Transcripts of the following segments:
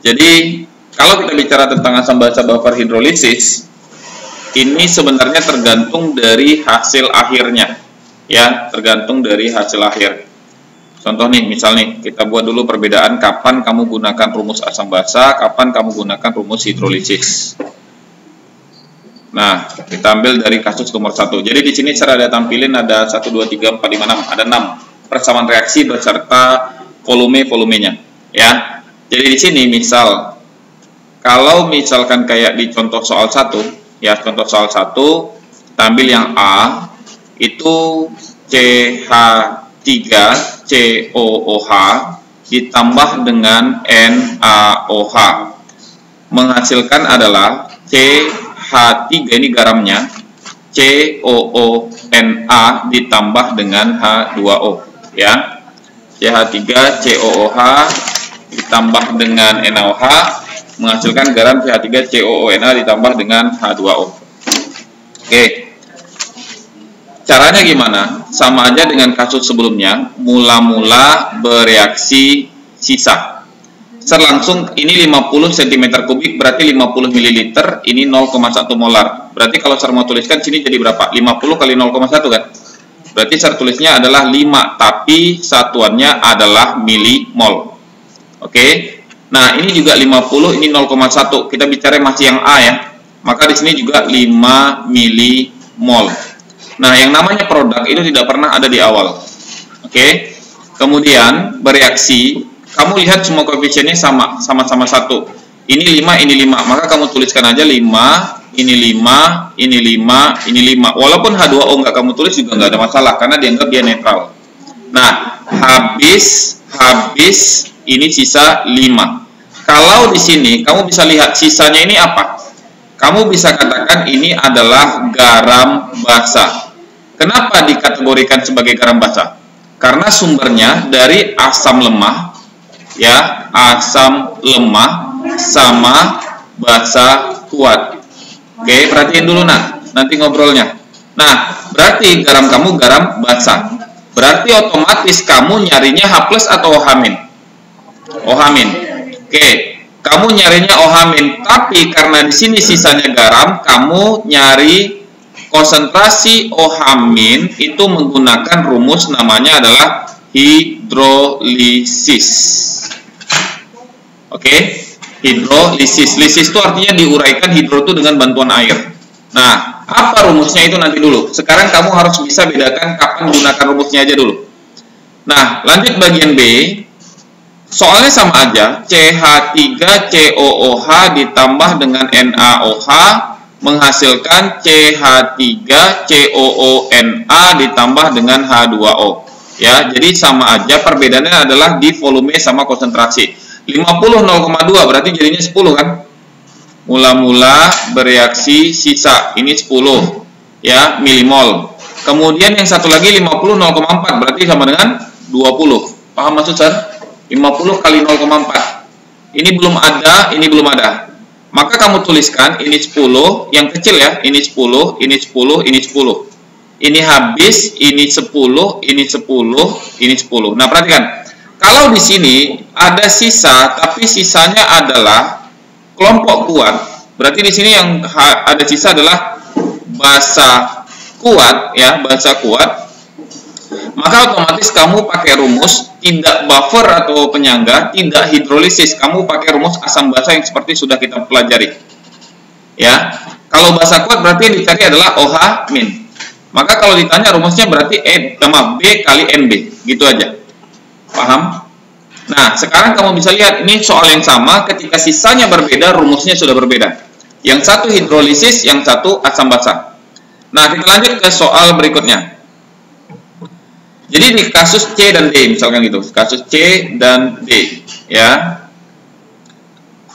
Jadi kalau kita bicara tentang asam basa buffer hidrolisis, ini sebenarnya tergantung dari hasil akhirnya, ya, tergantung dari hasil akhir. Contoh nih, misal nih, kita buat dulu perbedaan kapan kamu gunakan rumus asam basa, kapan kamu gunakan rumus hidrolisis. Nah, kita ambil dari kasus nomor 1. Jadi di sini saya ada tampilin ada 1, 2, 3, 4, 5, 6, ada 6 persamaan reaksi beserta volumenya, ya. Jadi di sini misal kalau misalkan kayak di contoh soal 1, ya, contoh soal 1, kita ambil yang A, itu CH3COOH ditambah dengan NaOH. Menghasilkan adalah CH3, ini garamnya, COONA ditambah dengan H2O, ya. CH3COOH ditambah dengan NaOH menghasilkan garam CH3COONA ditambah dengan H2O. Oke. Caranya gimana? Sama aja dengan kasus sebelumnya, mula-mula bereaksi sisa. Langsung ini 50 cm3 berarti 50 ml, ini 0,1 molar. Berarti kalau saya mau tuliskan sini jadi berapa? 50 kali 0,1 kan? Berarti saya tulisnya adalah 5, tapi satuannya adalah milimol. Oke. Nah, ini juga 50, ini 0,1. Kita bicara masih yang A, ya. Maka di sini juga 5 milimol. Nah, yang namanya produk itu tidak pernah ada di awal. Oke. Kemudian bereaksi, kamu lihat semua koefisiennya sama-sama 1. Ini 5, ini 5. Maka kamu tuliskan aja 5, ini 5, ini 5, ini 5. Walaupun H2O nggak kamu tulis juga nggak ada masalah karena dianggap dia netral. Nah, habis ini sisa 5. Kalau di sini kamu bisa lihat sisanya ini apa? Kamu bisa katakan ini adalah garam basa. Kenapa dikategorikan sebagai garam basa? Karena sumbernya dari asam lemah, ya, asam lemah sama basa kuat. Oke, perhatiin dulu nanti ngobrolnya. Nah, berarti garam kamu garam basa. Berarti otomatis kamu nyarinya H+ atau OH-. OH-. Oke, kamu nyarinya OH-, tapi karena di sini sisanya garam, kamu nyari konsentrasi OH- itu menggunakan rumus namanya adalah hidrolisis. Oke, hidrolisis. Lisis itu artinya diuraikan, hidro itu dengan bantuan air. Nah, apa rumusnya itu nanti dulu. Sekarang kamu harus bisa bedakan kapan gunakan rumusnya aja dulu. Nah, lanjut bagian B. Soalnya sama aja, CH3COOH ditambah dengan NaOH menghasilkan CH3COONA ditambah dengan H2O. Ya, jadi sama aja, perbedaannya adalah di volume sama konsentrasi. 50 0,2 berarti jadinya 10 kan? Mula-mula bereaksi sisa, ini 10 ya, milimol. Kemudian yang satu lagi 50 0,4 berarti sama dengan 20. Paham maksud saya? 50 kali 0,4. Ini belum ada, ini belum ada. Maka kamu tuliskan ini 10, yang kecil ya, ini 10, ini 10, ini 10. Ini habis, ini 10, ini 10, ini 10. Nah, perhatikan. Kalau di sini ada sisa, tapi sisanya adalah kelompok kuat. Berarti di sini yang ada sisa adalah basa kuat, ya, basa kuat. Maka otomatis kamu pakai rumus tidak buffer atau penyangga, tidak hidrolisis. Kamu pakai rumus asam basa yang seperti sudah kita pelajari. Ya, kalau basa kuat berarti yang dicari adalah OH-. Maka kalau ditanya rumusnya berarti B kali NB, gitu aja. Paham? Nah, sekarang kamu bisa lihat ini soal yang sama, ketika sisanya berbeda, rumusnya sudah berbeda. Yang satu hidrolisis, yang satu asam basa. Nah, kita lanjut ke soal berikutnya. Jadi di kasus C dan D, misalkan gitu, kasus C dan D, ya.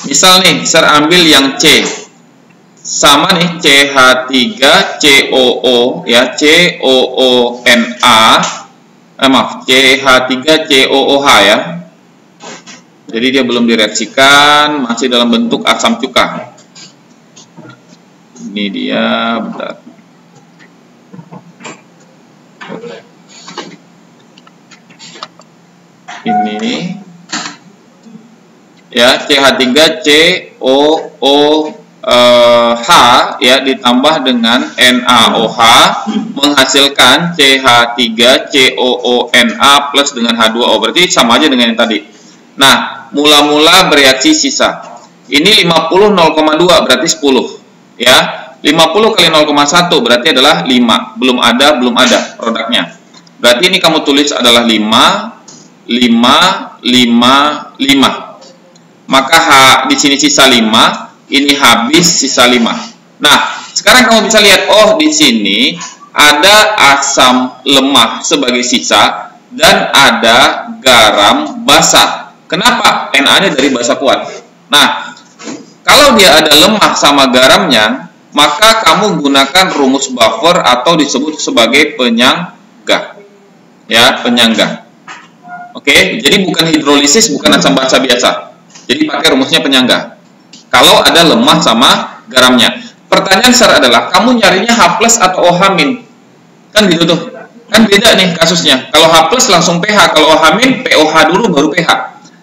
Misal nih, saya ambil yang C, sama nih CH3COO, ya, COONA, CH3COOH ya. Jadi dia belum direaksikan, masih dalam bentuk asam cuka. Ini dia, bentar. Ini ya, CH3COOH ya ditambah dengan NaOH menghasilkan CH3COONa plus dengan H2O. Berarti sama aja dengan yang tadi. Nah, mula-mula bereaksi sisa. Ini 50 0,2 berarti 10 ya. 50 kali 0,1 berarti adalah 5. Belum ada produknya. Berarti ini kamu tulis adalah 5 5 5 5. Maka di sini sisa 5, ini habis sisa 5. Nah, sekarang kamu bisa lihat, oh di sini ada asam lemah sebagai sisa dan ada garam basa. Kenapa? Na-nya dari basa kuat. Nah, kalau dia ada lemah sama garamnya, maka kamu gunakan rumus buffer atau disebut sebagai penyangga. Ya, penyangga. Oke, jadi bukan hidrolisis, bukan asam basa biasa. Jadi pakai rumusnya penyangga. Kalau ada lemah sama garamnya. Pertanyaan besar adalah, kamu nyarinya H+ atau OH-? Kan gitu tuh. Kan beda nih kasusnya. Kalau H+ langsung pH, kalau OH- POH dulu baru pH.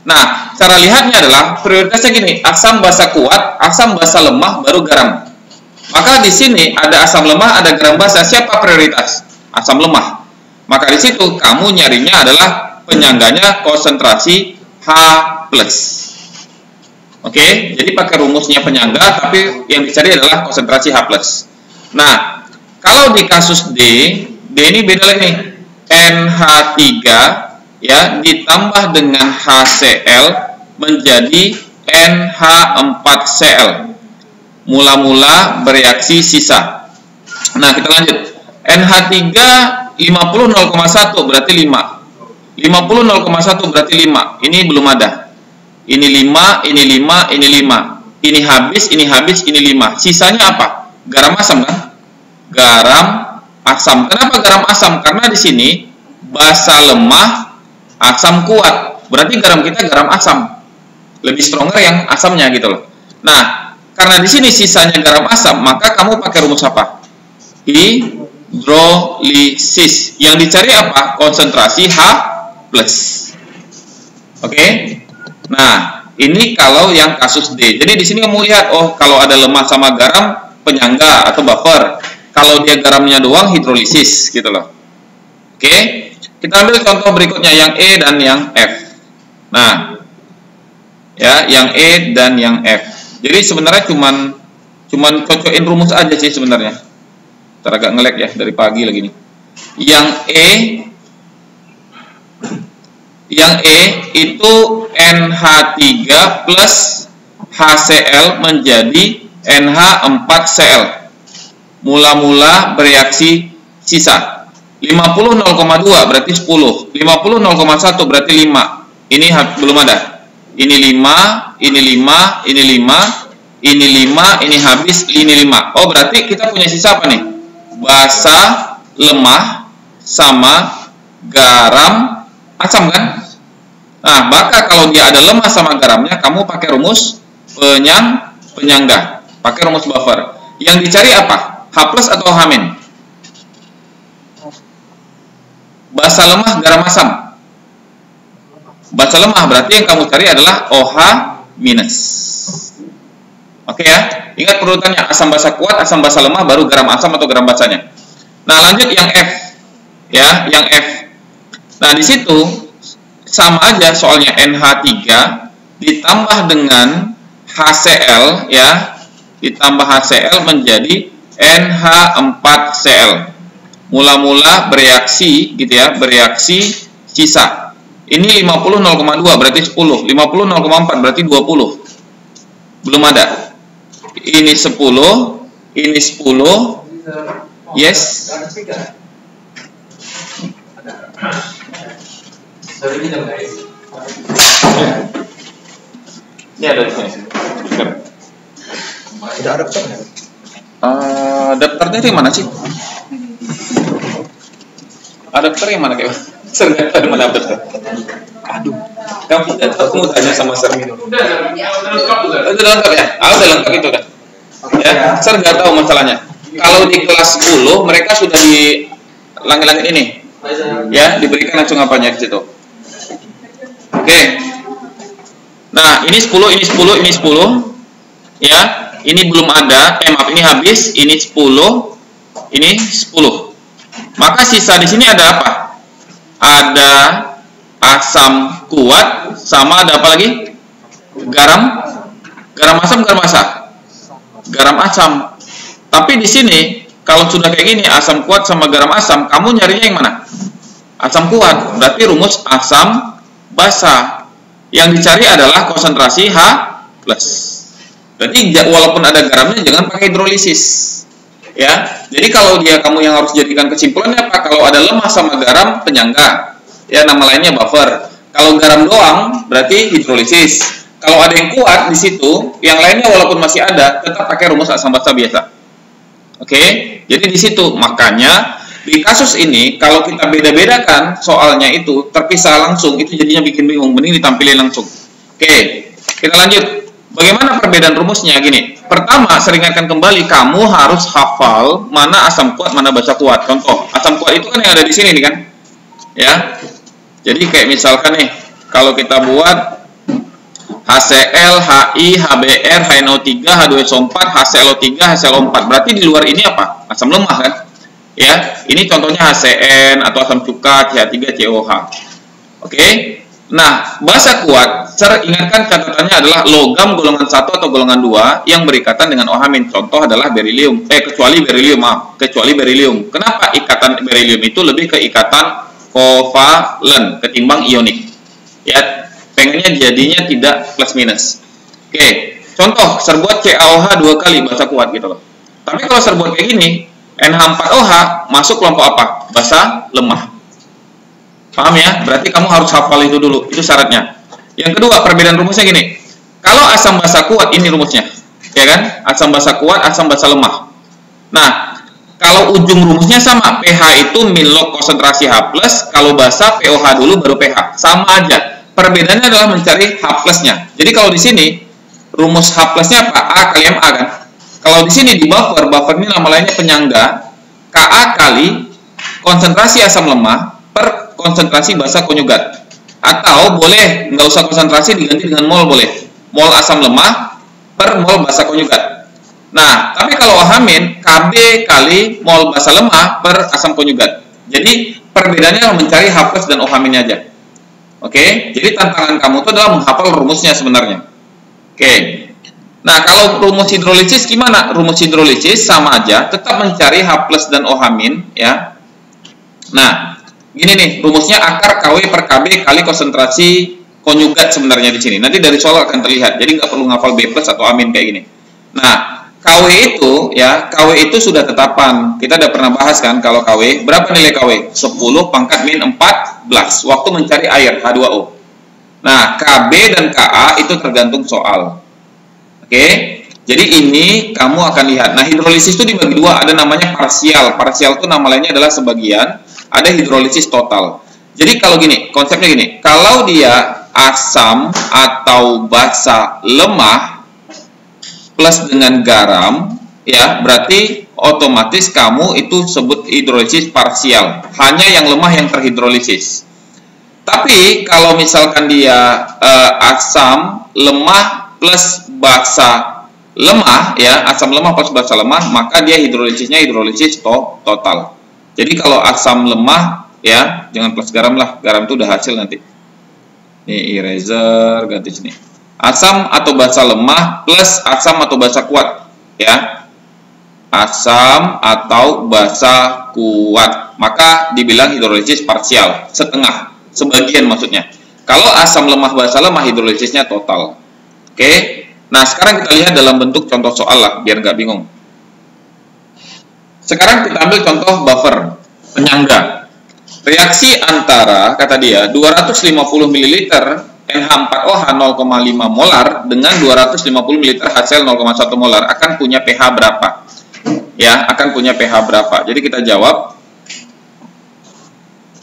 Nah, cara lihatnya adalah prioritasnya gini, asam basa kuat, asam basa lemah, baru garam. Maka di sini ada asam lemah, ada garam basa. Siapa prioritas? Asam lemah. Maka di situ kamu nyarinya adalah penyangganya konsentrasi H+. Oke, jadi pakai rumusnya penyangga, tapi yang dicari adalah konsentrasi H+. Nah, kalau di kasus D ini beda lagi nih. NH3 ya ditambah dengan HCl menjadi NH4Cl. Mula-mula bereaksi sisa. Nah, kita lanjut. NH3 50 0,1 berarti 5. 50 0,1 berarti 5. Ini belum ada. Ini 5, ini 5, ini 5. Ini habis, ini habis, ini 5. Sisanya apa? Garam asam kan? Garam asam. Kenapa garam asam? Karena di sini basa lemah, asam kuat. Berarti garam kita garam asam. Lebih stronger yang asamnya gitu loh. Nah, karena di sini sisanya garam asam, maka kamu pakai rumus apa? Hidrolisis. Yang dicari apa? Konsentrasi H+. Oke? Nah, ini kalau yang kasus D. Jadi di sini kamu lihat, oh kalau ada lemah sama garam, penyangga atau buffer. Kalau dia garamnya doang, hidrolisis gitu loh. Oke? Kita ambil contoh berikutnya, yang E dan yang F. Nah, ya, yang E dan yang F. Jadi sebenarnya cuman cocokin rumus aja sih sebenarnya. Ntar agak nge-lag ya dari pagi lagi nih. Yang E itu NH3 plus HCl menjadi NH4Cl. Mula-mula bereaksi sisa. 50 0,2 berarti 10. 50 0,1 berarti 5. Ini belum ada. Ini 5, ini 5, ini 5, ini 5, ini habis, ini 5. Oh, berarti kita punya sisa apa nih? Basa lemah sama garam asam kan? Nah, maka kalau dia ada lemah sama garamnya, kamu pakai rumus penyangga. Pakai rumus buffer. Yang dicari apa? H+ atau H-? Basa lemah, garam asam. Basa lemah berarti yang kamu cari adalah OH-. Oke ya, ingat perurutannya, asam basa kuat, asam basa lemah, baru garam asam atau garam basanya. Nah, lanjut yang F. Ya, yang F. Nah, di situ sama aja soalnya NH3 ditambah dengan HCl ya, ditambah HCl menjadi NH4Cl. Mula-mula bereaksi gitu ya, bereaksi sisa. Ini 50 0,2 berarti 10, 50 0,4 berarti 20. Belum ada. Ini 10, ini 10. Yes. Ini ada di sini. Sudah ada daftarnya? Daftarnya di mana sih? Adapter yang mana kayak? Ser nggak tahu mana adapter. Aduh, kamu tanya sama Ser. Udah lengkap ya? Udah lengkap itu dah. Ya, Ser nggak tahu masalahnya. Kalau di kelas 10 mereka sudah di langit-langit ini, ya diberikan langsung apanya di situ. Oke. Nah, ini 10, ini 10, ini 10. Ya, ini belum ada. Maaf, ini habis. Ini 10, ini 10. Maka sisa di sini ada apa? Ada asam kuat sama ada apa lagi? Garam. Garam asam, garam asam. Garam asam. Tapi di sini kalau sudah kayak gini, asam kuat sama garam asam, kamu nyarinya yang mana? Asam kuat. Berarti rumus asam basa. Yang dicari adalah konsentrasi H+. Berarti walaupun ada garamnya jangan pakai hidrolisis. Ya. Jadi kalau kamu yang harus jadikan kesimpulannya apa? Kalau ada lemah sama garam, penyangga. Ya, nama lainnya buffer. Kalau garam doang berarti hidrolisis. Kalau ada yang kuat di situ, yang lainnya walaupun masih ada, tetap pakai rumus asam basa biasa. Oke? Jadi di situ makanya di kasus ini, kalau kita beda-bedakan soalnya itu terpisah langsung, itu jadinya bikin bingung. Mending ditampilin langsung. Oke, kita lanjut. Bagaimana perbedaan rumusnya? Gini, pertama, saya ingatkan kembali, kamu harus hafal mana asam kuat, mana basa kuat. Contoh, asam kuat itu kan yang ada di sini nih kan? Ya, jadi kayak misalkan nih, kalau kita buat HCl, HI, HBr, HNO3, H2SO4, HClO3, HClO4. Berarti di luar ini apa? Asam lemah kan? Ya, ini contohnya HCN atau asam cuka, CH3, COH. Oke. Nah, basa kuat, saya ingatkan catatannya adalah logam golongan 1 atau golongan 2 yang berikatan dengan OH-. Contoh adalah berilium. Kecuali berilium, maaf. Kecuali berilium. Kenapa ikatan berilium itu lebih ke ikatan kovalen ketimbang ionik? Ya, pengennya jadinya tidak plus minus. Oke. Contoh, serbuat CaOH 2 kali basa kuat gitu loh. Tapi kalau serbuat kayak gini, NH4OH masuk kelompok apa? Basa lemah. Paham ya? Berarti kamu harus hafal itu dulu. Itu syaratnya. Yang kedua, perbedaan rumusnya gini. Kalau asam basa kuat, ini rumusnya. Ya kan? Asam basa kuat, asam basa lemah. Nah, kalau ujung rumusnya sama. pH itu min log konsentrasi H+. Kalau basa, POH dulu baru pH. Sama aja. Perbedaannya adalah mencari H+-nya. Jadi kalau di sini, rumus H+-nya apa? A kali MA kan? Kalau di sini di buffer ini nama lainnya penyangga, Ka kali konsentrasi asam lemah per konsentrasi basa konjugat. Atau boleh nggak usah konsentrasi, diganti dengan mol boleh. Mol asam lemah per mol basa konjugat. Nah, tapi kalau OH- Kb kali mol basa lemah per asam konjugat. Jadi perbedaannya mencari H+ dan OH- aja. Oke, jadi tantangan kamu itu adalah menghafal rumusnya sebenarnya. Oke. Nah, kalau rumus hidrolisis gimana? Rumus hidrolisis sama aja, tetap mencari H+ dan OH- ya. Nah, gini nih, rumusnya akar KW per KB kali konsentrasi konjugat sebenarnya di sini. Nanti dari soal akan terlihat. Jadi nggak perlu ngafal B+ atau amin kayak gini. Nah, KW itu ya, KW itu sudah tetapan. Kita udah pernah bahas kan kalau KW. Berapa nilai KW? 10 pangkat min 14 waktu mencari air H2O. Nah, KB dan Ka itu tergantung soal. Oke, jadi ini kamu akan lihat. Nah, hidrolisis itu dibagi dua, ada namanya parsial. Parsial itu nama lainnya adalah sebagian, ada hidrolisis total. Jadi kalau gini, konsepnya gini, kalau dia asam atau basa lemah plus dengan garam, ya berarti otomatis kamu itu sebut hidrolisis parsial. Hanya yang lemah yang terhidrolisis. Tapi kalau misalkan dia asam lemah plus basa lemah, ya asam lemah plus basa lemah, maka dia hidrolisisnya hidrolisis total. Jadi kalau asam lemah, ya jangan plus garam lah, garam itu udah hasil nanti. Ini eraser ganti sini. Asam atau basa lemah plus asam atau basa kuat, ya asam atau basa kuat, maka dibilang hidrolisis parsial, setengah, sebagian maksudnya. Kalau asam lemah basa lemah, hidrolisisnya total. Oke, nah sekarang kita lihat dalam bentuk contoh soal lah, biar nggak bingung. Sekarang kita ambil contoh buffer, penyangga. Reaksi antara, kata dia, 250 ml NH4OH 0,5 molar dengan 250 ml HCl 0,1 molar akan punya pH berapa? Ya, akan punya pH berapa? Jadi kita jawab.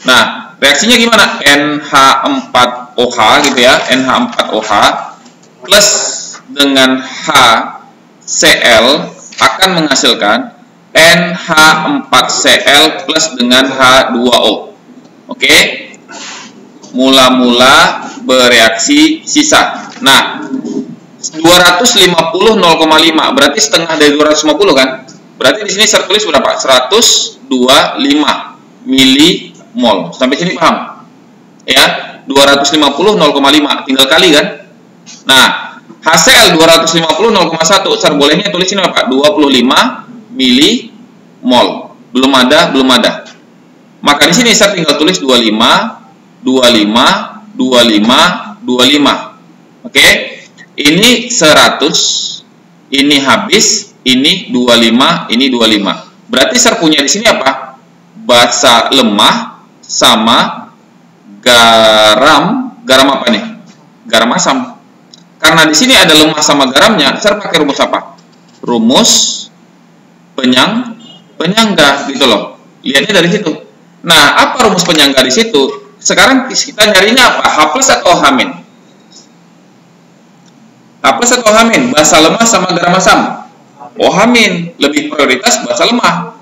Nah, reaksinya gimana? NH4OH gitu ya, NH4OH plus dengan HCl akan menghasilkan NH4Cl plus dengan H2O. Oke? Mula-mula bereaksi sisa. Nah, 250 0,5 berarti setengah dari 250 kan? Berarti di sini saya tulis berapa? 125 milimol. Sampai sini paham? Ya, 250 0,5 tinggal kali kan? Nah, HCl 250 0,1 saya bolehnya tulis ini apa? 25 milimol. Belum ada. Maka di sini saya tinggal tulis 25. Oke? Ini 100, ini habis, ini 25, ini 25. Berarti saya punya di sini apa? Basa lemah sama garam apa nih? Garam asam. Karena di sini ada lemah sama garamnya, saya pakai rumus apa? Rumus penyangga gitu loh. Lihatnya dari situ. Nah, apa rumus penyangga di situ? Sekarang kita nyarinya apa? H+ atau H-? H+ atau H-? Basa lemah sama garam asam. H-, lebih prioritas basa lemah.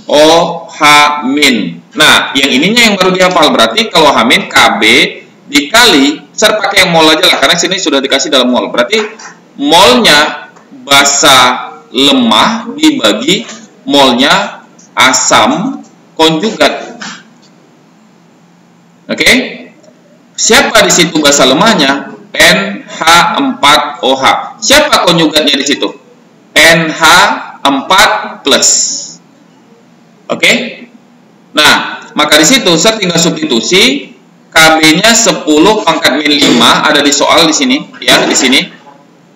H-. Nah, yang ininya yang baru dihafal. Berarti kalau H- Kb dikali, saya pakai yang mol aja lah, karena sini sudah dikasih dalam mol. Berarti molnya basa lemah dibagi molnya asam konjugat. Oke? Siapa di situ basa lemahnya? NH4OH. Siapa konjugatnya di situ? NH4+. Oke? Nah, maka di situ saya tinggal substitusi. Kb-nya 10 pangkat min 5 ada di soal di sini, ya, di sini.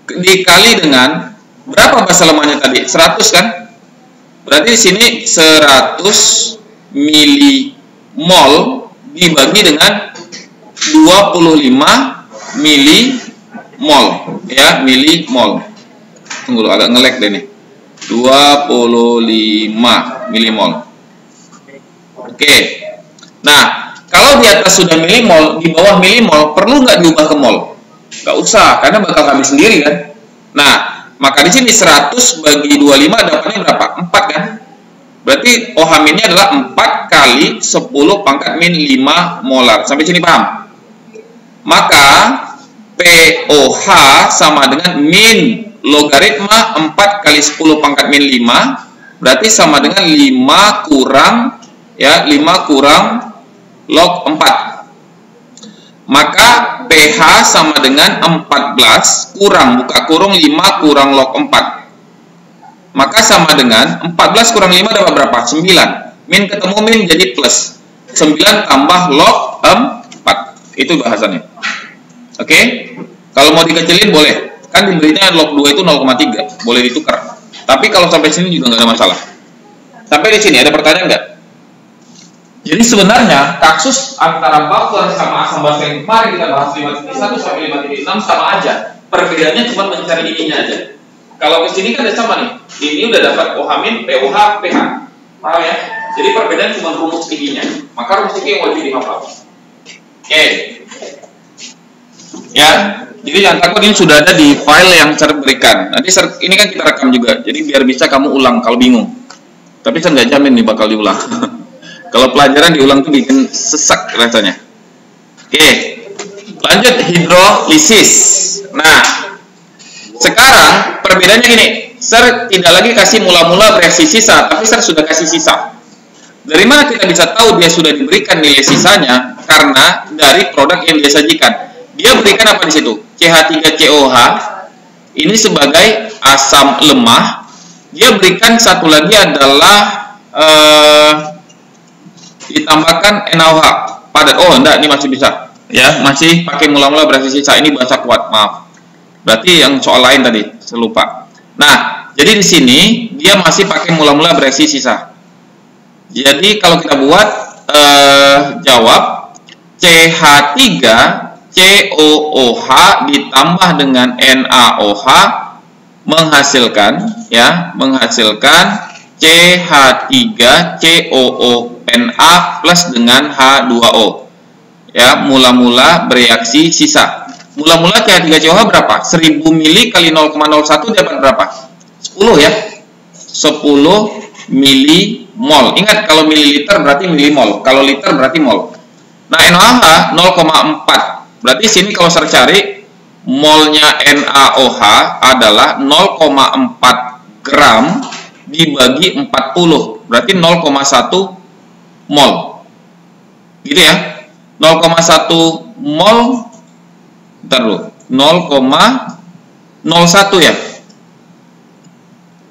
Dikali dengan berapa basa lemahnya tadi? 100 kan? Berarti di sini 100 milimol dibagi dengan 25 milimol, ya, milimol. Tunggu dulu, agak nge-lag deh nih. 25 milimol. Oke. Nah, kalau di atas sudah milimol, di bawah milimol, perlu nggak diubah ke mol? Nggak usah, karena bakal habis sendiri kan. Nah, maka di sini 100 bagi 25 dapatnya berapa? 4 kan? Berarti OH-nya adalah 4 kali 10 pangkat min 5 molar. Sampai sini paham? Maka POH sama dengan min logaritma 4 kali 10 pangkat min 5, berarti sama dengan 5 kurang, ya, 5 kurang log 4. Maka pH sama dengan 14 kurang, buka kurung, 5 kurang log 4. Maka sama dengan 14 kurang 5 dapat berapa? 9. Min ketemu min jadi plus. 9 tambah log 4. Itu bahasannya. Oke? Kalau mau dikecilin boleh. Kan diberinya log 2 itu 0,3. Boleh ditukar. Tapi kalau sampai sini juga nggak ada masalah. Sampai di sini ada pertanyaan nggak? Jadi sebenarnya kasus antara buffer sama asam basa yang kemarin kita bahas 5.1 sampai 5.6 sama aja. Perbedaannya cuma mencari ininya aja. Kalau ke sini kan udah sama nih. Ini udah dapat OH-, POH, pH. Paham ya? Jadi perbedaan cuma rumus ininya. Maka rumus ini yang wajib dihafal. Oke. Ya, jadi jangan takut, ini sudah ada di file yang saya berikan. Nanti ini kan kita rekam juga. Jadi biar bisa kamu ulang kalau bingung. Tapi saya nggak jamin nih bakal diulang. Kalau pelajaran diulang tuh bikin sesak rasanya. Oke. Lanjut hidrolisis. Nah, sekarang perbedaannya gini, Sir tidak lagi kasih mula-mula bereaksi sisa, tapi Sir sudah kasih sisa. Dari mana kita bisa tahu dia sudah diberikan nilai sisanya? Karena dari produk yang dia sajikan. Dia berikan apa di situ? CH3COH ini sebagai asam lemah. Dia berikan satu lagi adalah ditambahkan NaOH padat. Oh, enggak, ini masih bisa. Ya, masih pakai mula-mula bereaksi sisa. Ini bahasa kuat, maaf. Berarti yang soal lain tadi, saya lupa. Nah, jadi di sini dia masih pakai mula-mula bereaksi sisa. Jadi kalau kita buat jawab CH3COOH ditambah dengan NaOH menghasilkan, ya, menghasilkan CH3COONA plus dengan H2O. Ya, mula-mula bereaksi sisa. Mula-mula CH3COH berapa? 1000 mili kali 0,01 dapat berapa? 10 ya. 10 milimol. Ingat, kalau mililiter berarti milimol, kalau liter berarti mol. Nah, NaOH 0,4. Berarti sini kalau saya cari molnya NaOH adalah 0,4 gram dibagi 40, berarti 0,1 mol. Gitu ya. 0,1 mol, bentar dulu, 0,01 ya.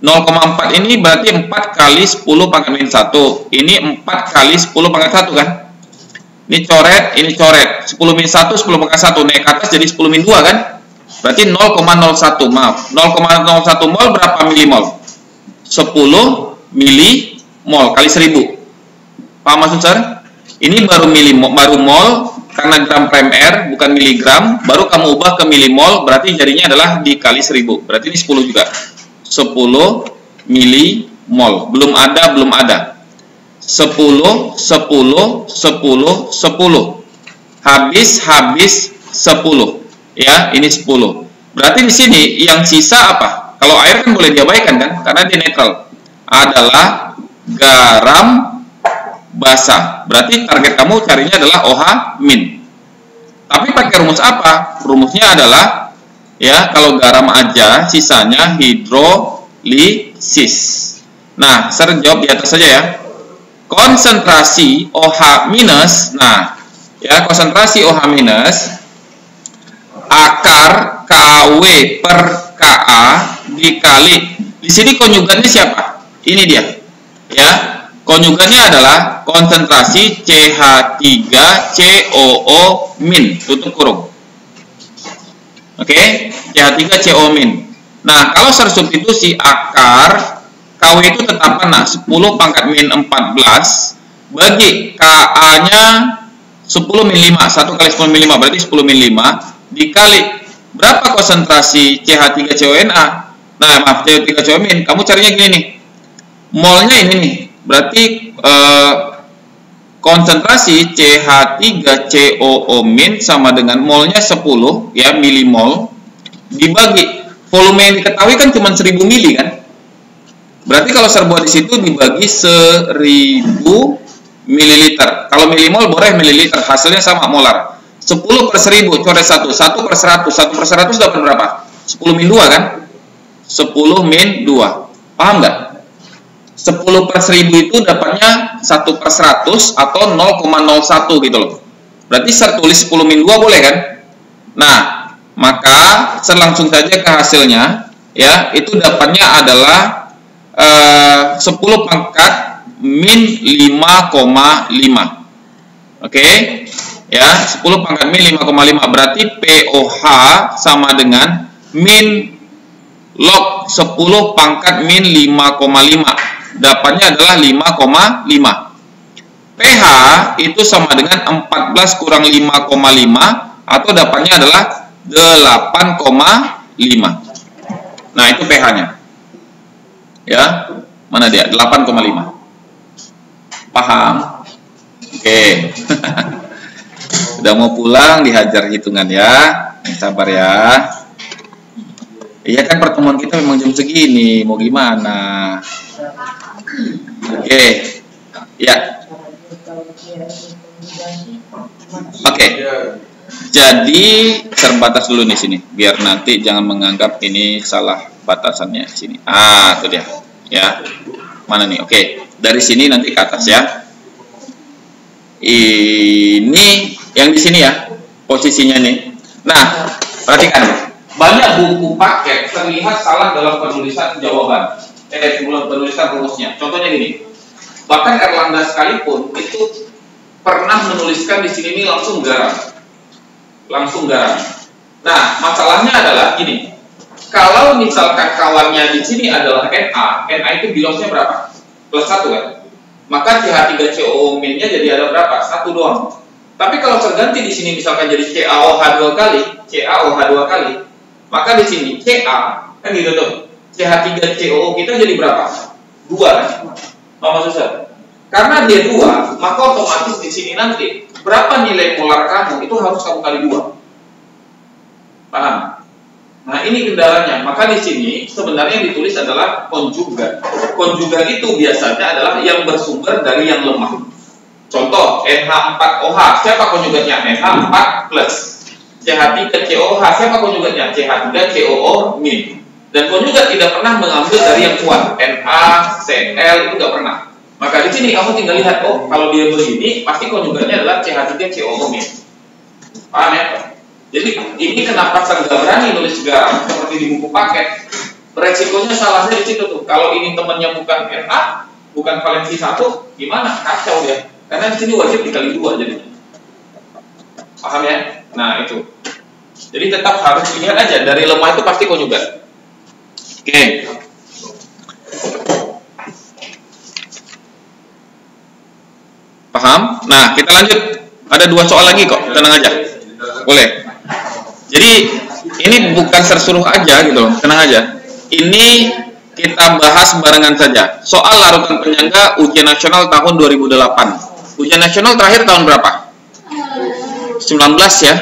0,4 ini berarti 4 kali 10 pangkat min 1. Ini 4 kali 10 pangkat 1 kan? Ini coret, 10 min 1, 10 pangkat 1. Naik ke atas jadi 10 min 2 kan? Berarti 0,01, maaf. 0,01 mol berapa milimol? 10 milimol kali 1000. Paham maksud saya? Ini baru mol, karena gram per ml bukan miligram, baru kamu ubah ke milimol, berarti jadinya adalah dikali 1000. Berarti ini 10 juga. 10 milimol. Belum ada. 10, 10. Habis 10. Ya, ini 10. Berarti di sini yang sisa apa? Kalau air kan boleh diabaikan kan? Karena dia netral. Adalah garam basah. Berarti target kamu carinya adalah OH min. Tapi pakai rumus apa? Rumusnya adalah, ya, kalau garam aja sisanya hidrolisis. Nah, saya jawab di atas saja ya. Konsentrasi OH minus, nah, ya, konsentrasi OH minus akar KW per KA dikali, di sini konjugannya siapa? Ini dia, ya. Konjugannya adalah konsentrasi CH3COO min, tutup kurung. Oke, CH3CO min. Nah, kalau substitusi akar KW itu tetap mana? 10 pangkat min 14 bagi KA-nya 10 min 5, 1 kali 10 min 5 berarti 10 min 5 dikali berapa konsentrasi CH3CONA. Nah, maaf, CH3CO min, kamu carinya gini nih. Molnya ini nih. Berarti konsentrasi CH3COO min sama dengan molnya 10 ya, milimol, dibagi volume yang diketahui kan cuma 1000 mili kan. Berarti kalau serbuat di situ dibagi 1000 mililiter. Kalau milimol boleh mililiter, hasilnya sama molar. 10 per 1000 coret 1, 1 per 100, 1 per 100 dapat berapa? 10 min 2 kan? 10 min 2. Paham nggak? 10 per 1000 itu dapatnya 1 per 100 atau 0,01 gitu loh. Berarti saya tulis 10 min 2 boleh kan? Nah, maka saya langsung saja ke hasilnya, ya, itu dapatnya adalah 10 pangkat min 5,5. Oke, ya, 10 pangkat min 5,5 berarti POH sama dengan min log 10 pangkat min 5,5. Dapatnya adalah 5,5. pH itu sama dengan 14 kurang 5,5 atau dapatnya adalah 8,5. Nah, itu pH-nya. Ya, mana dia? 8,5. Paham? Oke. Udah mau pulang dihajar hitungan ya. Sabar ya. Iya kan pertemuan kita memang jam segini, mau gimana? Oke. Ya. Oke. Jadi terbatas dulu nih sini, biar nanti jangan menganggap ini salah batasannya sini. Ah, itu dia. Ya. Mana nih? Oke. Dari sini nanti ke atas ya. Ini yang di sini ya, posisinya nih. Nah, perhatikan. Banyak buku paket terlihat salah dalam penulisan jawaban. Penulisan rumusnya. Contohnya gini. Bahkan Erlangga sekalipun itu pernah menuliskan di sini ini langsung garam. Langsung garam. Nah, masalahnya adalah gini. Kalau misalkan kawannya di sini adalah Na itu bilosnya berapa? Plus 1 kan? Maka CH3COO min-nya jadi ada berapa? 1 doang. Tapi kalau terganti di sini misalkan jadi CaOH 2 kali, maka di sini Ca kan gitu tuh. CH3COO kita jadi berapa? 2 kan? Maksud saya. Karena dia 2, maka otomatis di sini nanti berapa nilai molar kamu itu harus kamu kali 2. Paham? Nah, ini kendalanya. Maka di sini sebenarnya yang ditulis adalah konjugan. Konjugan itu biasanya adalah yang bersumber dari yang lemah. Contoh, NH4OH. Siapa konjugannya? NH4 plus. CH3 COOH, siapa konjugatnya? CH3 COO min. Dan konjugat tidak pernah mengambil dari yang kuat. NaCl itu nggak pernah. Maka di sini kamu tinggal lihat, oh kalau dia begini pasti konjugatnya adalah CH3 COO min. Paham ya? Jadi ini kenapa saya nggak berani nulis garam seperti di buku paket? Resikonya salahnya di situ tuh. Kalau ini temannya bukan Na, bukan valensi 1, gimana? Kacau ya. Karena di sini wajib dikali 2 jadinya. Paham ya? Nah itu. Jadi tetap harus lihat aja dari lemah itu pasti konjugat. Oke. Paham? Nah kita lanjut. Ada 2 soal lagi kok. Tenang aja. Boleh. Jadi ini bukan tersuruh aja gitu loh, tenang aja. Ini kita bahas barengan saja. Soal larutan penyangga ujian nasional tahun 2008. Ujian nasional terakhir tahun berapa? 19 ya.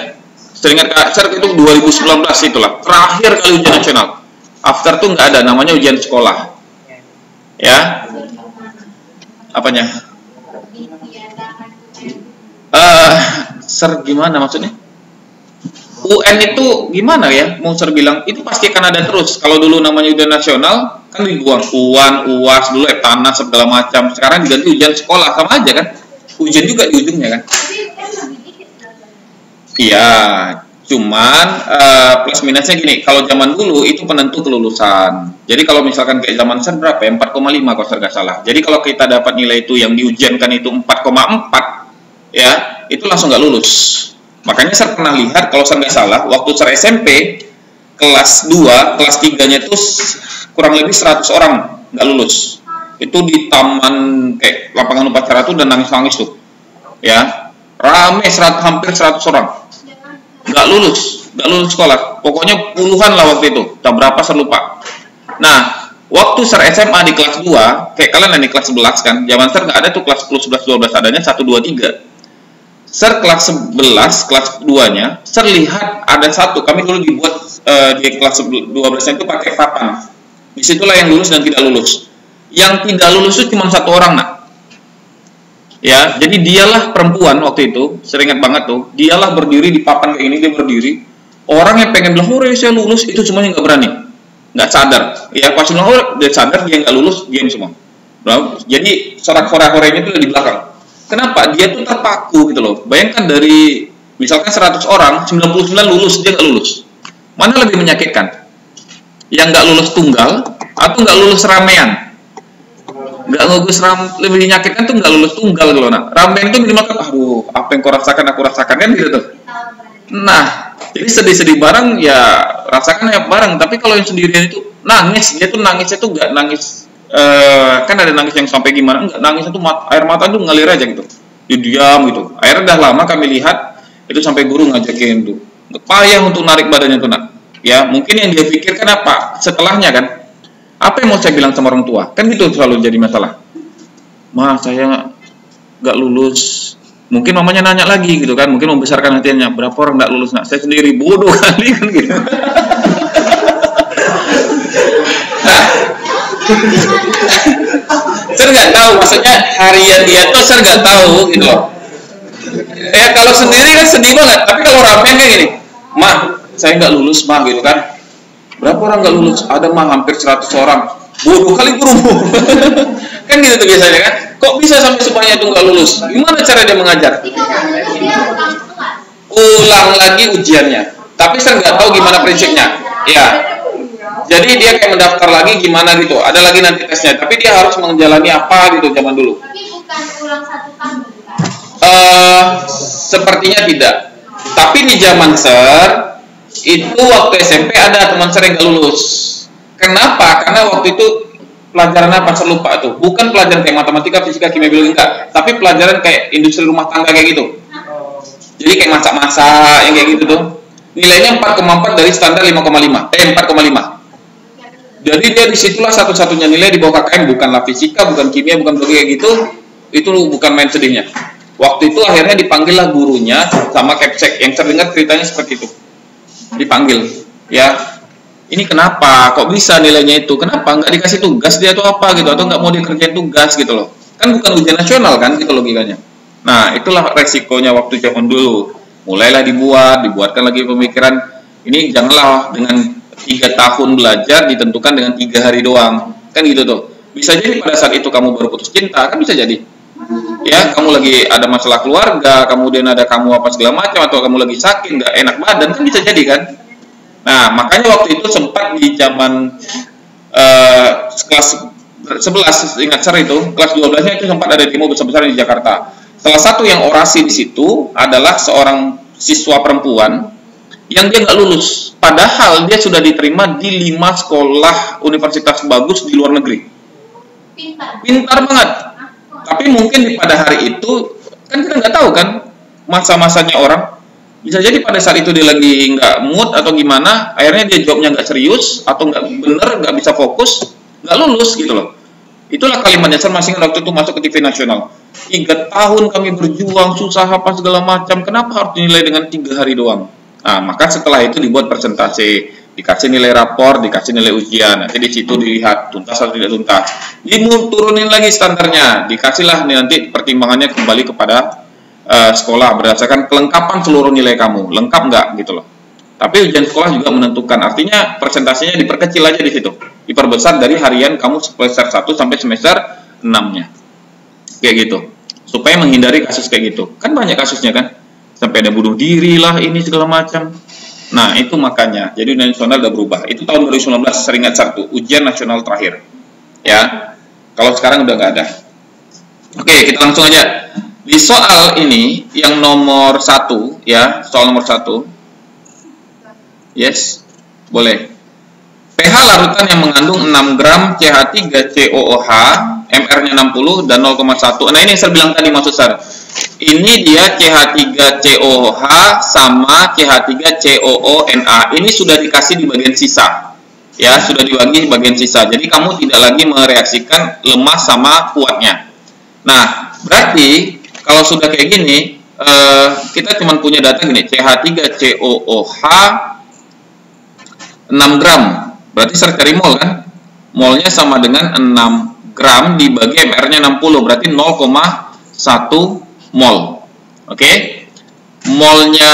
Seingat Kak Sir itu 2019 itulah. Terakhir kali ujian nasional. After tuh nggak ada, namanya ujian sekolah. Ya. Apanya? Sir gimana maksudnya? UN itu gimana ya? Mau Sir bilang itu pasti akan ada terus. Kalau dulu namanya ujian nasional kan dibuang UAN, UAS dulu tanah segala macam. Sekarang diganti ujian sekolah, sama aja kan? Ujian juga di ujungnya kan? Iya, cuman plus minusnya gini. Kalau zaman dulu itu penentu kelulusan. Jadi kalau misalkan kayak zaman Sir berapa ya? 4,5 kalau Sir nggak salah. Jadi kalau kita dapat nilai itu yang diujiankan itu 4,4 ya, itu langsung nggak lulus. Makanya saya pernah lihat kalau saya nggak salah waktu saya SMP kelas 2, kelas 3-nya itu kurang lebih 100 orang nggak lulus. Itu di taman kayak lapangan upacara tuh dan nangis-nangis tuh. Ya, rame hampir 100 orang. Nggak lulus sekolah. Pokoknya puluhan lah waktu itu. Tak berapa saya lupa. Nah, waktu saya SMA di kelas 2, kayak kalian di kelas 11 kan, zaman saya nggak ada tuh kelas 10, 11, 12, adanya 1, 2, 3. Ser kelas 11, kelas 2-nya, Ser lihat ada satu, kami dulu dibuat di kelas 12-nya itu pakai papan. Disitulah yang lulus dan tidak lulus. Yang tidak lulus itu cuma 1 orang, nak. Ya, jadi dialah perempuan waktu itu, seringat banget tuh, dialah berdiri di papan kayak ini, dia berdiri. Orang yang pengen bilang, hore saya lulus, itu cuma yang nggak berani. Nggak sadar. Ya, pas bilang, hore, dia sadar, dia nggak lulus, diam semua. Nah, jadi sorak hore-horenya itu di belakang. Kenapa? Dia tuh terpaku gitu loh. Bayangkan dari misalkan 100 orang, 99 lulus, dia nggak lulus. Mana lebih menyakitkan? Yang nggak lulus tunggal atau nggak lulus ramean? Nggak lulus lebih menyakitkan tuh nggak lulus tunggal gitu loh. Nah, ramean itu minimal kan, aduh, apa yang kau rasakan, aku rasakan kan gitu tuh. Nah, jadi sedih-sedih bareng ya rasakan ya bareng. Tapi kalau yang sendirian itu nangis, dia tuh nangisnya tuh nggak nangis. Kan ada nangis yang sampai gimana, enggak, nangisnya tuh air mata tuh ngalir aja gitu, dia diam gitu. Akhirnya udah lama kami lihat itu sampai guru ngajakin tuh payah untuk narik badannya tuh, nak. Ya mungkin yang dia pikirkan apa setelahnya kan, apa yang mau saya bilang sama orang tua kan, gitu selalu jadi masalah. Ma, saya nggak lulus. Mungkin mamanya nanya lagi gitu kan, mungkin membesarkan hatinya, berapa orang nggak lulus, nak? Saya sendiri, bodoh kali kan gitu. Saya nggak tahu, maksudnya harian dia tuh saya nggak tahu gitu loh. Ya kalau sendiri kan sedih banget, tapi kalau ramean kayak gini, mah saya nggak lulus mah gitu kan. Berapa orang nggak lulus? Ada mah hampir 100 orang. Bodoh kali guru. Kan gitu tuh biasanya kan. Kok bisa sampai sebanyak itu nggak lulus? Gimana cara dia mengajar? Ulang lagi ujiannya. Tapi saya nggak tahu gimana prinsipnya. Ya. Jadi dia kayak mendaftar lagi gimana gitu. Ada lagi nanti tesnya. Tapi dia harus menjalani apa gitu zaman dulu. Tapi bukan ulang 1 tahun bukan? Sepertinya tidak. Tapi di zaman Ser itu waktu SMP ada teman Ser yang nggak lulus. Kenapa? Karena waktu itu pelajaran apa Ser lupa tuh. Bukan pelajaran kayak matematika, fisika, kimia, biologi enggak. Tapi pelajaran kayak industri rumah tangga kayak gitu. Jadi kayak masak-masak yang kayak gitu tuh. Nilainya 4,4 dari standar 5,5. 4,5. Jadi dia disitulah satu-satunya nilai di bawah KKM, bukanlah fisika, bukan kimia, bukan biologi kayak gitu. Itu bukan main sedihnya. Waktu itu akhirnya dipanggillah gurunya sama Kepsek, yang terdengar ceritanya seperti itu. Dipanggil, ya. Ini kenapa? Kok bisa nilainya itu? Kenapa? Nggak dikasih tugas dia atau apa gitu? Atau nggak mau dikerjain tugas gitu loh? Kan bukan ujian nasional kan, gitu logikanya. Nah, itulah resikonya waktu zaman dulu. mulailah dibuatkan lagi pemikiran. Ini janganlah dengan 3 tahun belajar ditentukan dengan 3 hari doang, kan gitu tuh. Bisa jadi pada saat itu kamu baru putus cinta, kan bisa jadi. Ya, kamu lagi ada masalah keluarga, kemudian ada kamu apa segala macam, atau kamu lagi sakit, nggak enak badan, kan bisa jadi kan. Nah, makanya waktu itu sempat di zaman kelas 11, ingat ser itu, kelas 12-nya itu sempat ada demo besar-besaran di Jakarta. Salah satu yang orasi di situ adalah seorang siswa perempuan yang dia nggak lulus, padahal dia sudah diterima di 5 sekolah universitas bagus di luar negeri. Pintar banget. Tapi mungkin pada hari itu kan kita nggak tahu kan masa-masanya orang. Bisa jadi pada saat itu dia lagi nggak mood atau gimana, akhirnya dia jawabnya nggak serius atau nggak bener, nggak bisa fokus, nggak lulus gitu loh. Itulah kalimatnya. Saya masih ingat waktu itu masuk ke TV nasional. 3 tahun kami berjuang, susah apa segala macam, kenapa harus dinilai dengan 3 hari doang? Nah, maka setelah itu dibuat presentasi, dikasih nilai rapor, dikasih nilai ujian. Nanti di situ dilihat tuntas atau tidak tuntas. Turunin lagi standarnya, dikasihlah nanti pertimbangannya kembali kepada sekolah berdasarkan kelengkapan seluruh nilai kamu, lengkap nggak gitu loh. Tapi ujian sekolah juga menentukan, artinya presentasinya diperkecil aja di situ, diperbesar dari harian kamu semester 1 sampai semester 6-nya, kayak gitu, supaya menghindari kasus kayak gitu. Kan banyak kasusnya kan, sampai ada bunuh diri lah ini segala macam. Nah itu makanya, jadi ujian nasional udah berubah. Itu tahun 2019, seringat satu, ujian nasional terakhir. Ya, kalau sekarang udah nggak ada. Oke, kita langsung aja. Di soal ini, yang nomor 1, ya, soal nomor 1. Yes, boleh. pH larutan yang mengandung 6 gram CH3COOH, MR-nya 60 dan 0,1. Nah ini yang saya bilang tadi maksud saya. Ini dia CH3COOH sama CH3COONA. Ini sudah dikasih di bagian sisa. Ya, sudah dibagi bagian sisa. Jadi kamu tidak lagi mereaksikan lemah sama kuatnya. Nah, berarti kalau sudah kayak gini, kita cuma punya data gini, CH3COOH 6 gram. Berarti saya cari mol kan? Molnya sama dengan 6 gram dibagi MR-nya 60, berarti 0,1 mol. Oke. Molnya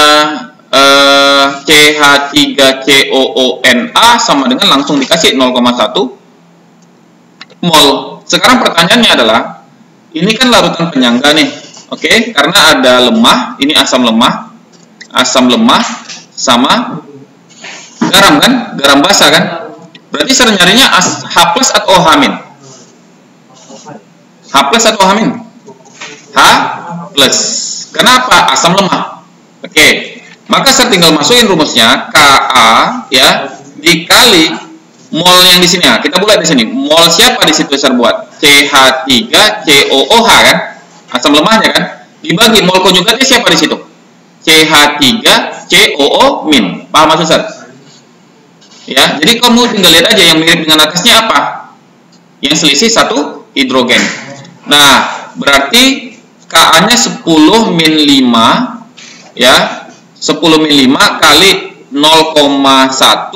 CH3COONA sama dengan langsung dikasih 0,1 mol. Sekarang pertanyaannya adalah, ini kan larutan penyangga nih. Oke, karena ada lemah, ini asam lemah sama garam kan, garam basa kan. Berarti saya nyarinya H plus atau H min? H plus atau H min? H plus. Kenapa? Asam lemah. Oke, maka saya tinggal masukin rumusnya Ka ya dikali mol yang di sini ya. Kita buat di sini. Mol siapa di situ saya buat? CH3COOH kan? Asam lemahnya kan? Dibagi mol konjugatnya siapa di situ? CH3COO min. Paham maksud saya? Ya, jadi kamu tinggal lihat aja yang mirip dengan atasnya apa? Yang selisih 1 hidrogen. Nah, berarti Ka-nya 10 min 5 ya. 10 min 5 kali 0,1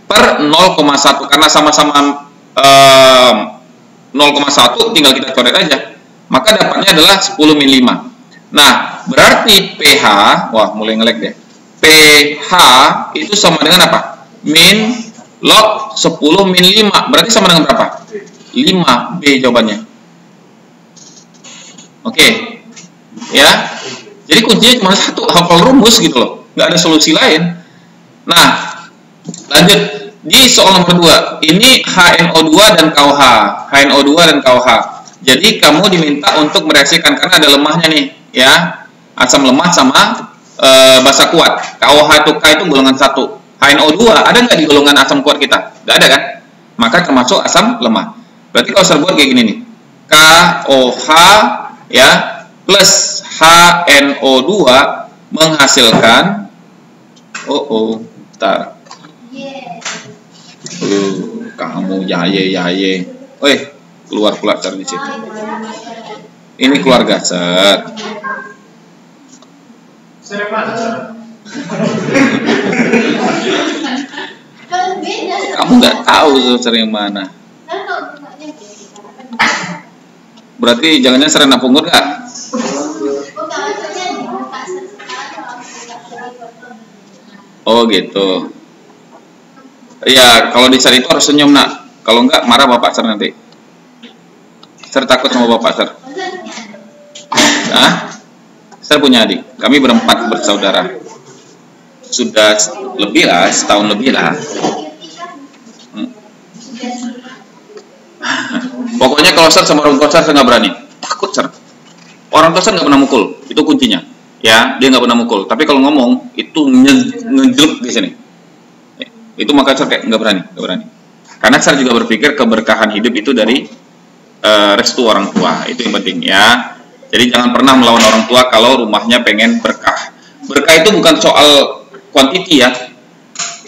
per 0,1 karena sama-sama 0,1 tinggal kita coret aja. Maka dapatnya adalah 10 min 5. Nah, berarti pH, wah mulai nge-lag deh. pH itu sama dengan apa? Min log 10 min 5. Berarti sama dengan berapa? 5. B jawabannya. Oke. Ya. Jadi kuncinya cuma satu, hafal rumus gitu loh. Nggak ada solusi lain. Nah, lanjut. Di soal nomor 2. Ini HNO2 dan KOH. HNO2 dan KOH. Jadi kamu diminta untuk mereaksikan karena ada lemahnya nih, ya. Asam lemah sama basa kuat. KOH itu K itu golongan 1. HNO2 ada nggak di golongan asam kuat kita? Nggak ada kan? Maka termasuk asam lemah. Berarti kalau saya buat kayak gini nih. KOH ya plus HNO2 menghasilkan bentar. Kamu yaye. Woi, keluar dari situ. Ini keluarga set. Kamu nggak tahu sering mana. Berarti jangan-jangan Serena Pungut nggak? Oh gitu. Ya, kalau di Sar itu harus senyum nak. Kalau enggak marah bapak Sar nanti. Sar takut sama bapak Sar. Hah? Sar punya adik. Kami berempat bersaudara. Sudah lebih lah, setahun lebih lah. Pokoknya kalau Sar sama orang tua Sar nggak berani. Takut Sar. Orang tua Sar nggak pernah mukul. Itu kuncinya. Ya, dia nggak pernah mukul. Tapi kalau ngomong itu ngejelek di sini. Itu maka Sar kayak nggak berani. Karena Sar juga berpikir keberkahan hidup itu dari restu orang tua. Itu yang penting ya. Jadi jangan pernah melawan orang tua kalau rumahnya pengen berkah. Berkah itu bukan soal quantity ya.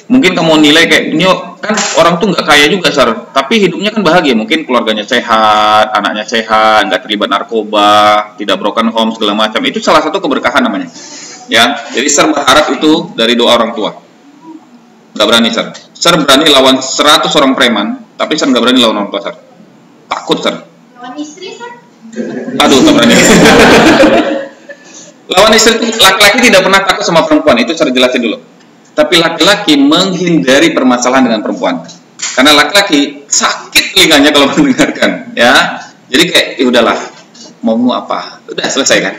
Mungkin kamu nilai kayak ini kan orang tuh nggak kaya juga Sar, tapi hidupnya kan bahagia. Mungkin keluarganya sehat, anaknya sehat, nggak terlibat narkoba, tidak broken home segala macam. Itu salah satu keberkahan namanya. Ya, jadi Sar berharap itu dari doa orang tua. Nggak berani Sar. Sar berani lawan 100 orang preman, tapi Sar nggak berani lawan orang tua Sar. Takut Sar. Lawan istri, Sar? Aduh, nggak berani. Lawan istri itu laki-laki tidak pernah takut sama perempuan. Itu Sar jelasin dulu. Tapi laki-laki menghindari permasalahan dengan perempuan. Karena laki-laki sakit telinganya kalau mendengarkan, ya. Jadi kayak, ya udahlah, maumu apa? Udah selesai kan?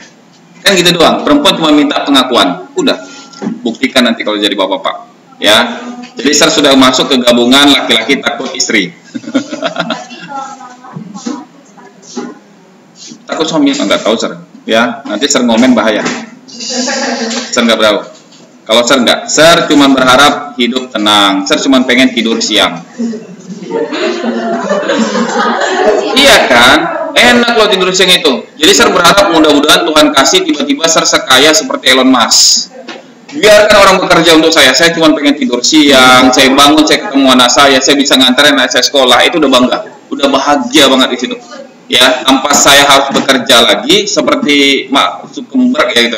Kan gitu doang. Perempuan cuma minta pengakuan. Udah, buktikan nanti kalau jadi bapak-bapak, ya. Jadi Sar sudah masuk ke gabungan laki-laki takut istri. Takut suami enggak tahu Sar, ya. Nanti Sar ngomen bahaya. Sar enggak tahu. Kalau Sar enggak, Sar cuma berharap hidup tenang. Sar cuma pengen tidur siang. Iya kan? Enak loh tidur siang itu. Jadi Sar berharap mudah-mudahan Tuhan kasih tiba-tiba Sar sekaya seperti Elon Musk. Biarkan orang bekerja untuk saya. Saya cuma pengen tidur siang. Saya bangun, saya ketemu anak saya bisa nganterin anak saya sekolah. Itu udah bangga, udah bahagia banget di situ. Ya, tanpa saya harus bekerja lagi seperti Mak Zuckerberg ya gitu.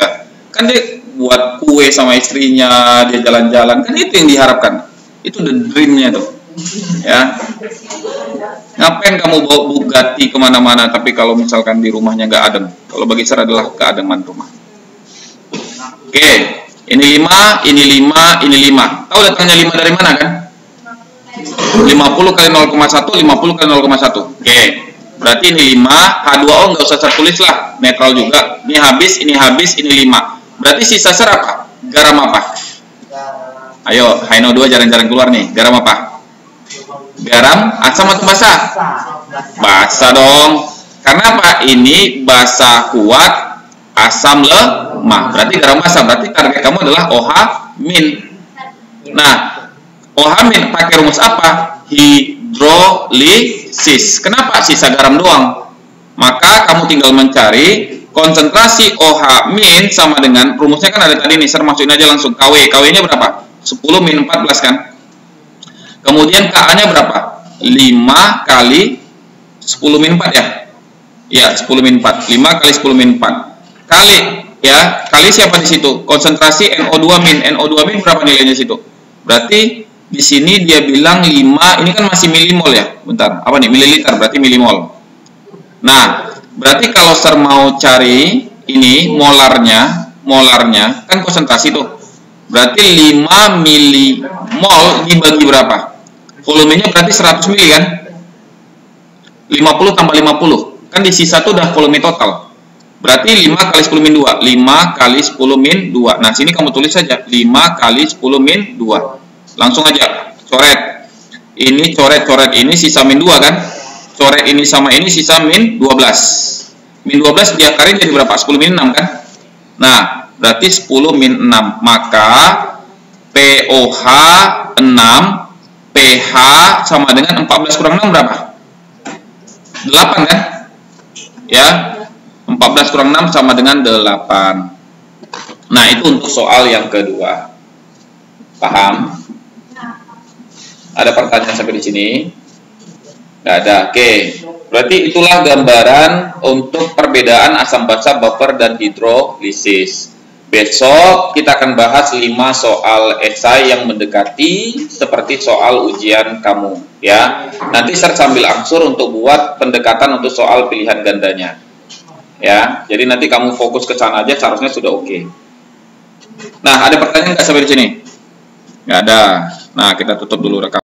Kan dia buat kue sama istrinya, dia jalan-jalan, kan itu yang diharapkan. Itu the dreamnya tuh, ya. Ngapain kamu bawa Bugatti kemana-mana, tapi kalau misalkan di rumahnya nggak adem? Kalau bagi Sar adalah keademan rumah. Oke, ini 5, ini 5, ini 5. Tahu datangnya 5 dari mana kan? 50 kali 0,1, 50 kali 0,1. Oke, berarti ini 5, H2O nggak usah Sar tulis lah, netral juga. Ini habis, ini 5. Berarti sisa Sar apa? Garam apa? Ayo, HNO2 jarang-jarang keluar nih. Garam apa? Garam asam atau basah? Basah dong. Karena apa? Ini basah kuat, asam lemah. Berarti garam basah. Berarti target kamu adalah OH min. Nah, OH min pakai rumus apa? Hidrolisis. Kenapa sisa garam doang? Maka kamu tinggal mencari konsentrasi OH min sama dengan rumusnya kan ada tadi nih, Sar masukin aja langsung KW. KW-nya berapa? 10 min 14 kan? Kemudian Ka-nya berapa? 5 kali 10 min 4 ya? Ya, 10 min 4. 5 kali 10 min 4. Kali ya, kali siapa di situ? Konsentrasi NO2 min. NO2 min berapa nilainya situ? Berarti di sini dia bilang 5, ini kan masih milimol ya? Bentar, apa nih? Mililiter, berarti milimol. Nah, berarti kalau Sar mau cari ini molarnya kan konsentrasi tuh. Berarti 5 milimol dibagi berapa? Volumenya berarti 100 mili kan? 50 tambah 50. Kan di sisa tuh udah volume total. Berarti 5 kali 10 min 2. 5 kali 10 min 2. Nah, sini kamu tulis saja 5 kali 10 min 2. Langsung aja coret. Ini coret ini sisa min 2 kan? Coret ini sama ini sisa min 12. Min 12 diakarin jadi berapa? 10 min 6 kan? Nah, berarti 10 min 6. Maka POH 6, pH sama dengan 14 kurang 6 berapa? 8 kan? Ya, 14 kurang 6 sama dengan 8. Nah, itu untuk soal yang kedua. Paham? Ada pertanyaan sampai di sini? Nggak ada. Oke. Berarti itulah gambaran untuk perbedaan asam basa, buffer, dan hidrolisis. Besok kita akan bahas 5 soal esai yang mendekati seperti soal ujian kamu, ya. Nanti Sar sambil angsur untuk buat pendekatan untuk soal pilihan gandanya, ya. Jadi nanti kamu fokus ke sana aja, seharusnya sudah oke. Nah, ada pertanyaan nggak sampai di sini? Nggak ada. Nah, kita tutup dulu rekaman.